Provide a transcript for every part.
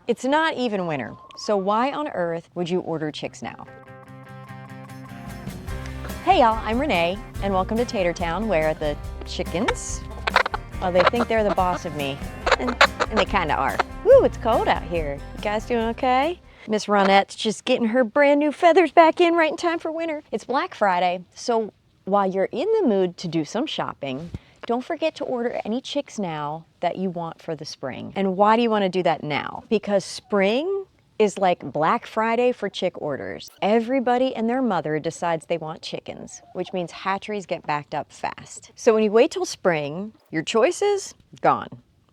It's not even winter, so why on earth would you order chicks now? Hey y'all, I'm Renee, and welcome to Tater Town, where the chickens, well, they think they're the boss of me, and they kind of are. Woo, it's cold out here. You guys doing okay? Miss Ronette's just getting her brand new feathers back in right in time for winter. It's Black Friday, so while you're in the mood to do some shopping, don't forget to order any chicks now that you want for the spring. And why do you want to do that now? Because spring is like Black Friday for chick orders. Everybody and their mother decides they want chickens, which means hatcheries get backed up fast. So when you wait till spring, your choices, gone.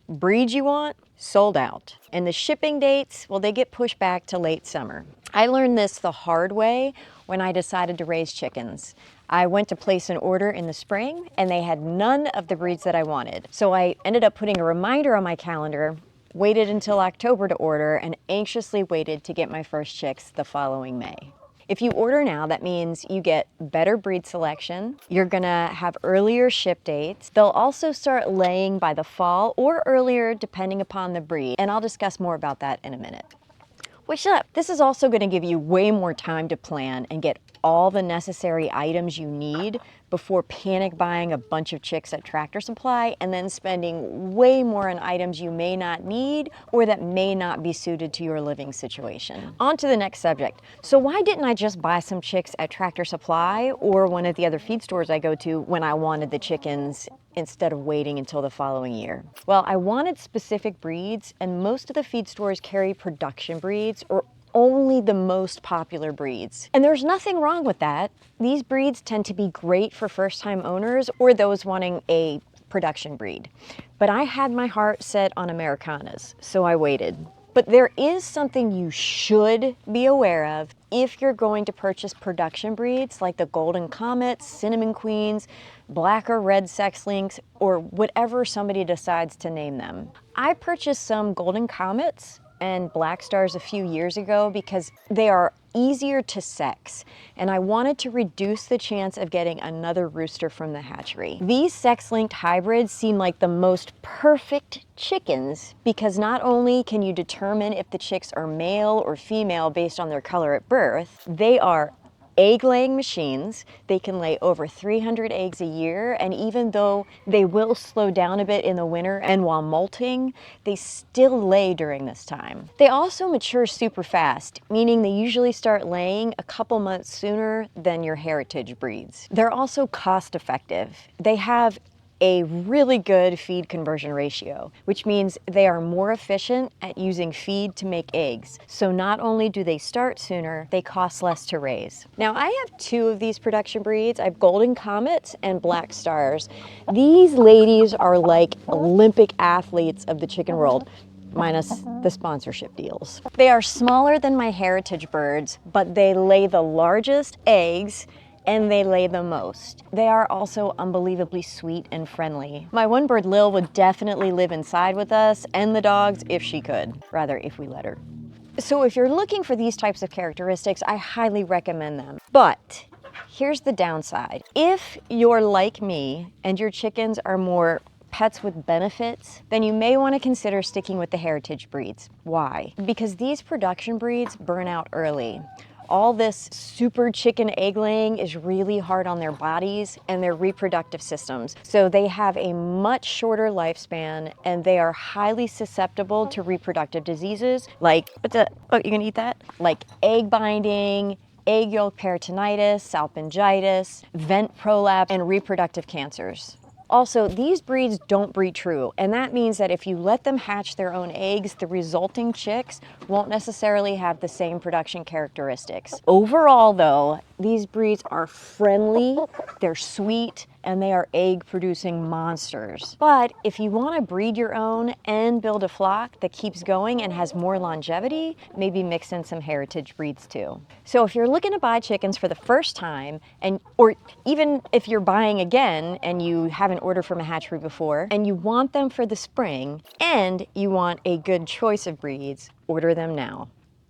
Breeds you want, sold out. And the shipping dates, well, they get pushed back to late summer. I learned this the hard way when I decided to raise chickens. I went to place an order in the spring and they had none of the breeds that I wanted. So I ended up putting a reminder on my calendar, waited until October to order, and anxiously waited to get my first chicks the following May. If you order now, that means you get better breed selection, you're gonna have earlier ship dates, they'll also start laying by the fall or earlier depending upon the breed, and I'll discuss more about that in a minute. What's up? This is also gonna give you way more time to plan and get all the necessary items you need before panic buying a bunch of chicks at Tractor Supply and then spending way more on items you may not need or that may not be suited to your living situation. On to the next subject. So why didn't I just buy some chicks at Tractor Supply or one of the other feed stores I go to when I wanted the chickens instead of waiting until the following year? Well, I wanted specific breeds, and most of the feed stores carry production breeds or only the most popular breeds. And there's nothing wrong with that. These breeds tend to be great for first-time owners or those wanting a production breed. But I had my heart set on Americanas, so I waited. But there is something you should be aware of if you're going to purchase production breeds like the Golden Comets, Cinnamon Queens, black or red sex links, or whatever somebody decides to name them. I purchased some Golden Comets and Black Stars a few years ago because they are easier to sex, and I wanted to reduce the chance of getting another rooster from the hatchery. These sex-linked hybrids seem like the most perfect chickens because not only can you determine if the chicks are male or female based on their color at birth, they are egg-laying machines. They can lay over 300 eggs a year, and even though they will slow down a bit in the winter and while molting, they still lay during this time. They also mature super fast, meaning they usually start laying a couple months sooner than your heritage breeds. They're also cost-effective. They have a really good feed conversion ratio, which means they are more efficient at using feed to make eggs. So not only do they start sooner, they cost less to raise. Now I have two of these production breeds. I have Golden Comets and Black Stars. These ladies are like Olympic athletes of the chicken world, minus the sponsorship deals. They are smaller than my heritage birds, but they lay the largest eggs and they lay the most. They are also unbelievably sweet and friendly. My one bird, Lil, would definitely live inside with us and the dogs if she could. Rather, if we let her. So if you're looking for these types of characteristics, I highly recommend them. But here's the downside. If you're like me and your chickens are more pets with benefits, then you may want to consider sticking with the heritage breeds. Why? Because these production breeds burn out early. All this super chicken egg laying is really hard on their bodies and their reproductive systems. So they have a much shorter lifespan and they are highly susceptible to reproductive diseases like, you gonna eat that? Like egg binding, egg yolk peritonitis, salpingitis, vent prolapse, and reproductive cancers. Also, these breeds don't breed true, and that means that if you let them hatch their own eggs, the resulting chicks won't necessarily have the same production characteristics. Overall, though, these breeds are friendly, they're sweet, and they are egg-producing monsters. But if you want to breed your own and build a flock that keeps going and has more longevity, maybe mix in some heritage breeds too. So if you're looking to buy chickens for the first time, or even if you're buying again and you haven't ordered from a hatchery before, and you want them for the spring, and you want a good choice of breeds, order them now.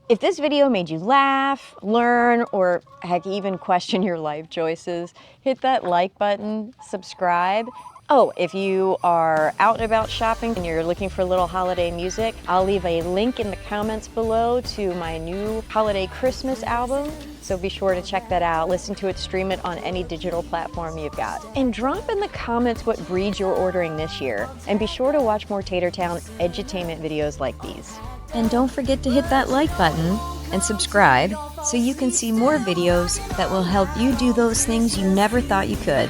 If this video made you laugh, learn, or heck, even question your life choices, hit that like button, subscribe, Oh, if you are out and about shopping and you're looking for a little holiday music, I'll leave a link in the comments below to my new holiday Christmas album. So be sure to check that out, listen to it, stream it on any digital platform you've got. And drop in the comments what breeds you're ordering this year. And be sure to watch more Tater Town edutainment videos like these. And don't forget to hit that like button and subscribe so you can see more videos that will help you do those things you never thought you could.